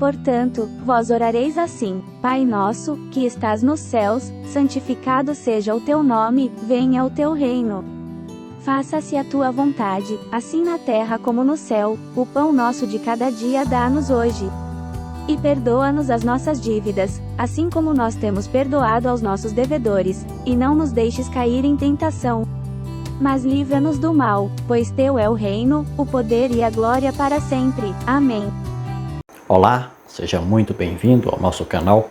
Portanto, vós orareis assim: Pai nosso, que estás nos céus, santificado seja o teu nome, venha o teu reino. Faça-se a tua vontade, assim na terra como no céu. O pão nosso de cada dia dá-nos hoje. E perdoa-nos as nossas dívidas, assim como nós temos perdoado aos nossos devedores, e não nos deixes cair em tentação, mas livra-nos do mal, pois teu é o reino, o poder e a glória para sempre. Amém. Olá, seja muito bem-vindo ao nosso canal.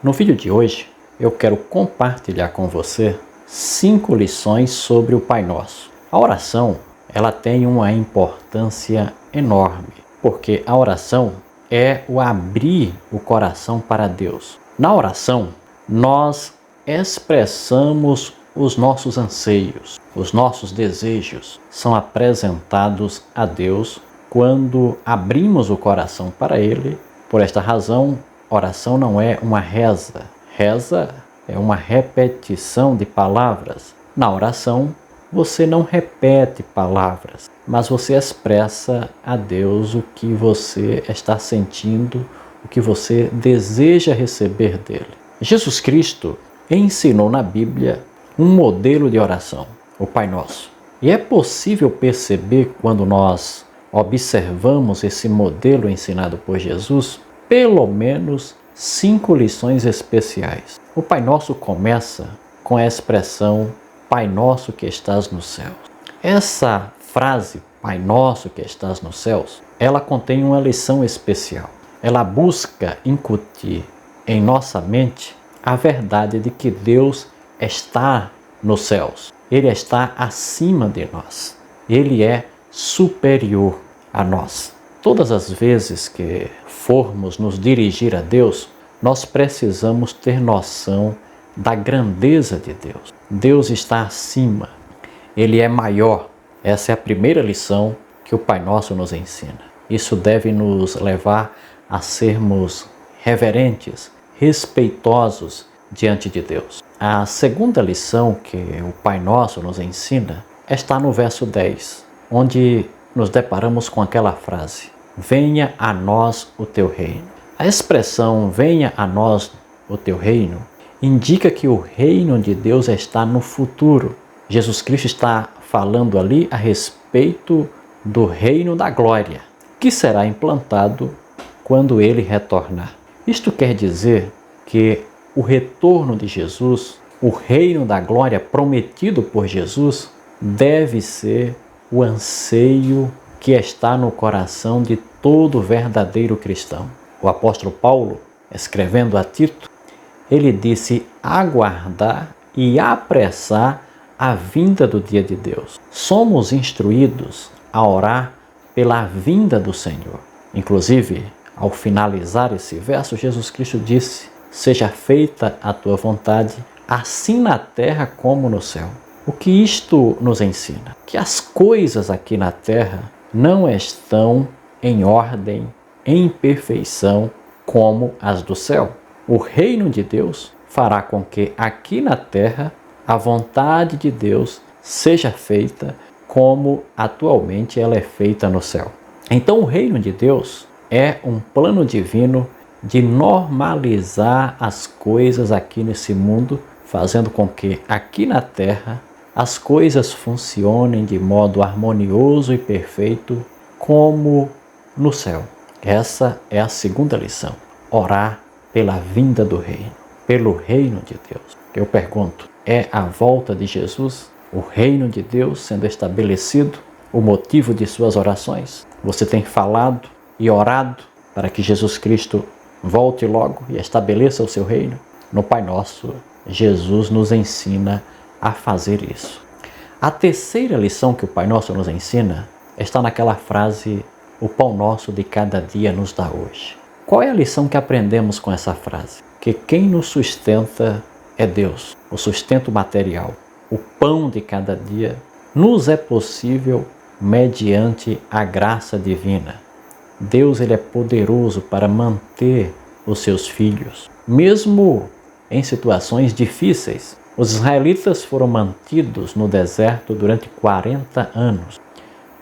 No vídeo de hoje, eu quero compartilhar com você 5 lições sobre o Pai Nosso. A oração, ela tem uma importância enorme, porque a oração é o abrir o coração para Deus. Na oração, nós expressamos os nossos anseios, os nossos desejos são apresentados a Deus quando abrimos o coração para Ele. Por esta razão, oração não é uma reza. Reza é uma repetição de palavras. Na oração, você não repete palavras, mas você expressa a Deus o que você está sentindo, o que você deseja receber dele. Jesus Cristo ensinou na Bíblia um modelo de oração, o Pai Nosso. E é possível perceber, quando nós observamos esse modelo ensinado por Jesus, pelo menos 5 lições especiais. O Pai Nosso começa com a expressão Pai Nosso que estás nos céus. Essa frase, Pai Nosso que estás nos céus, ela contém uma lição especial. Ela busca incutir em nossa mente a verdade de que Deus está nos céus. Ele está acima de nós. Ele é superior a nós. Todas as vezes que formos nos dirigir a Deus, nós precisamos ter noção da grandeza de Deus. Deus está acima. Ele é maior. Essa é a primeira lição que o Pai Nosso nos ensina. Isso deve nos levar a sermos reverentes, respeitosos diante de Deus. A segunda lição que o Pai Nosso nos ensina está no verso 10, onde nos deparamos com aquela frase: venha a nós o teu reino. A expressão venha a nós o teu reino indica que o reino de Deus está no futuro. Jesus Cristo está falando ali a respeito do reino da glória, que será implantado quando ele retornar. Isto quer dizer que o retorno de Jesus, o reino da glória prometido por Jesus, deve ser o anseio que está no coração de todo verdadeiro cristão. O apóstolo Paulo, escrevendo a Tito, ele disse aguardar e apressar a vinda do dia de Deus. Somos instruídos a orar pela vinda do Senhor. Inclusive, ao finalizar esse verso, Jesus Cristo disse: seja feita a tua vontade, assim na terra como no céu. O que isto nos ensina? Que as coisas aqui na terra não estão em ordem, em perfeição, como as do céu. O reino de Deus fará com que aqui na terra a vontade de Deus seja feita como atualmente ela é feita no céu. Então o reino de Deus é um plano divino de normalizar as coisas aqui nesse mundo, fazendo com que aqui na terra as coisas funcionem de modo harmonioso e perfeito como no céu. Essa é a segunda lição: orar pela vinda do reino, pelo reino de Deus. Eu pergunto, é a volta de Jesus, o reino de Deus sendo estabelecido, o motivo de suas orações? Você tem falado e orado para que Jesus Cristo volte logo e estabeleça o seu reino? No Pai Nosso, Jesus nos ensina a fazer isso. A terceira lição que o Pai Nosso nos ensina está naquela frase: o pão nosso de cada dia nos dá hoje. Qual é a lição que aprendemos com essa frase? Que quem nos sustenta é Deus, o sustento material, o pão de cada dia, nos é possível mediante a graça divina. Deus, ele é poderoso para manter os seus filhos, mesmo em situações difíceis. Os israelitas foram mantidos no deserto durante 40 anos.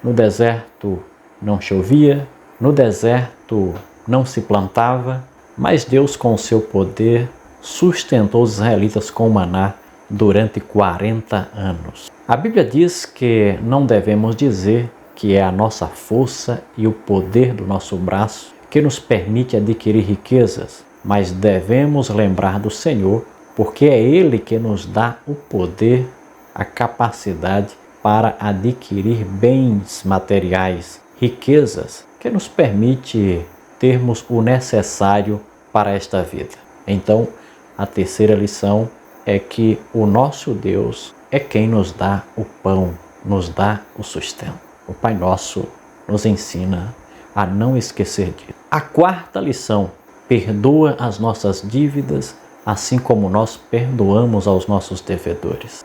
No deserto não chovia, no deserto não se plantava, mas Deus, com o seu poder, sustentou os israelitas com o maná durante 40 anos. A Bíblia diz que não devemos dizer que é a nossa força e o poder do nosso braço que nos permite adquirir riquezas, mas devemos lembrar do Senhor, porque é Ele que nos dá o poder, a capacidade para adquirir bens materiais, riquezas, que nos permite termos o necessário para esta vida. Então, a terceira lição é que o nosso Deus é quem nos dá o pão, nos dá o sustento. O Pai Nosso nos ensina a não esquecer disso. A quarta lição: perdoa as nossas dívidas, assim como nós perdoamos aos nossos devedores.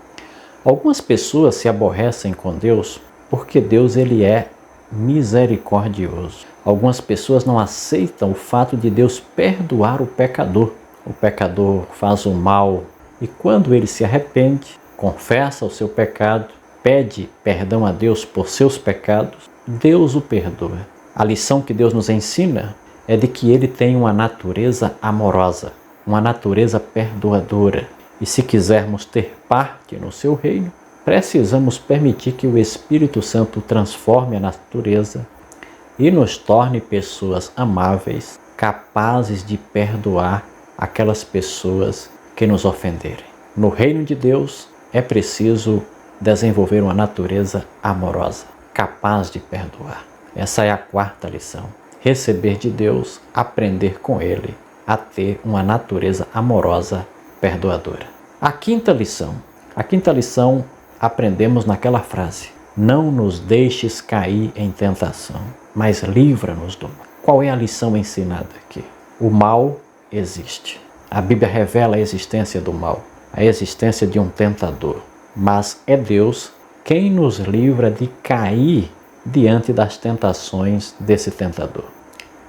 Algumas pessoas se aborrecem com Deus porque Deus ele é misericordioso. Algumas pessoas não aceitam o fato de Deus perdoar o pecador. O pecador faz o mal e quando ele se arrepende, confessa o seu pecado, pede perdão a Deus por seus pecados, Deus o perdoa. A lição que Deus nos ensina é de que Ele tem uma natureza amorosa, uma natureza perdoadora. E se quisermos ter parte no seu reino, precisamos permitir que o Espírito Santo transforme a natureza e nos torne pessoas amáveis, capazes de perdoar aquelas pessoas que nos ofenderem. No reino de Deus é preciso desenvolver uma natureza amorosa, capaz de perdoar. Essa é a quarta lição. Receber de Deus, aprender com Ele a ter uma natureza amorosa, perdoadora. A quinta lição aprendemos naquela frase: não nos deixes cair em tentação, mas livra-nos do mal. Qual é a lição ensinada aqui? O mal existe. A Bíblia revela a existência do mal, a existência de um tentador. Mas é Deus quem nos livra de cair diante das tentações desse tentador.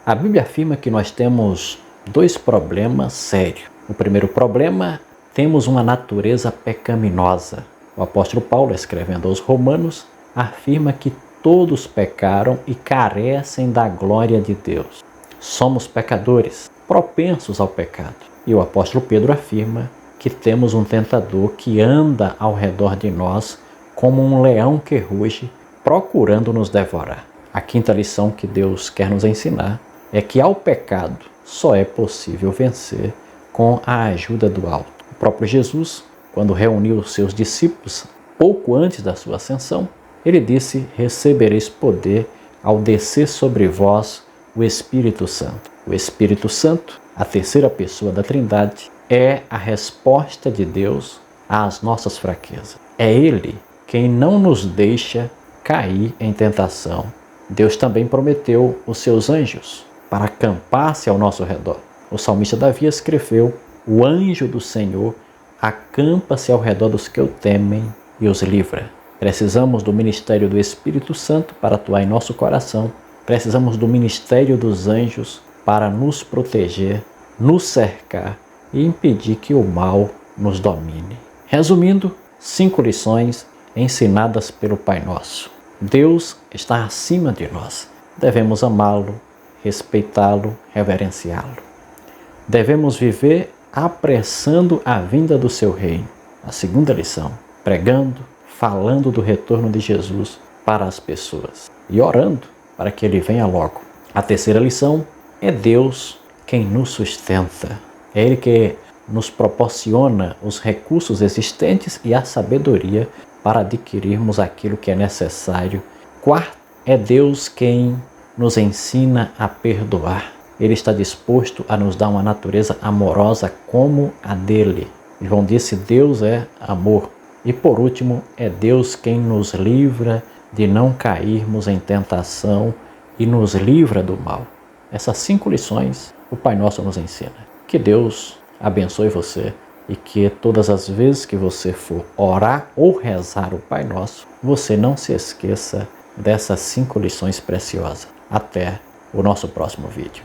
A Bíblia afirma que nós temos dois problemas sérios. O primeiro problema, temos uma natureza pecaminosa. O apóstolo Paulo, escrevendo aos Romanos, afirma que todos pecaram e carecem da glória de Deus. Somos pecadores, propensos ao pecado. E o apóstolo Pedro afirma que temos um tentador que anda ao redor de nós como um leão que ruge, procurando nos devorar. A quinta lição que Deus quer nos ensinar é que ao pecado só é possível vencer com a ajuda do alto. O próprio Jesus, quando reuniu os seus discípulos pouco antes da sua ascensão, ele disse: recebereis poder ao descer sobre vós o Espírito Santo. O Espírito Santo, a terceira pessoa da Trindade, é a resposta de Deus às nossas fraquezas. É Ele quem não nos deixa cair em tentação. Deus também prometeu os seus anjos para acampar-se ao nosso redor. O salmista Davi escreveu: o anjo do Senhor acampa-se ao redor dos que o temem e os livra. Precisamos do ministério do Espírito Santo para atuar em nosso coração. Precisamos do ministério dos anjos para nos proteger, nos cercar e impedir que o mal nos domine. Resumindo, 5 lições ensinadas pelo Pai Nosso. Deus está acima de nós. Devemos amá-lo, respeitá-lo, reverenciá-lo. Devemos viver apressando a vinda do seu reino. A segunda lição, pregando, falando do retorno de Jesus para as pessoas e orando para que ele venha logo. A terceira lição, é Deus quem nos sustenta. É Ele que nos proporciona os recursos existentes e a sabedoria para adquirirmos aquilo que é necessário. Quarto, é Deus quem nos ensina a perdoar. Ele está disposto a nos dar uma natureza amorosa como a dele. João disse: Deus é amor. E por último, é Deus quem nos livra de não cairmos em tentação e nos livra do mal. Essas 5 lições o Pai Nosso nos ensina. Que Deus abençoe você e que todas as vezes que você for orar ou rezar o Pai Nosso, você não se esqueça dessas 5 lições preciosas. Até o nosso próximo vídeo.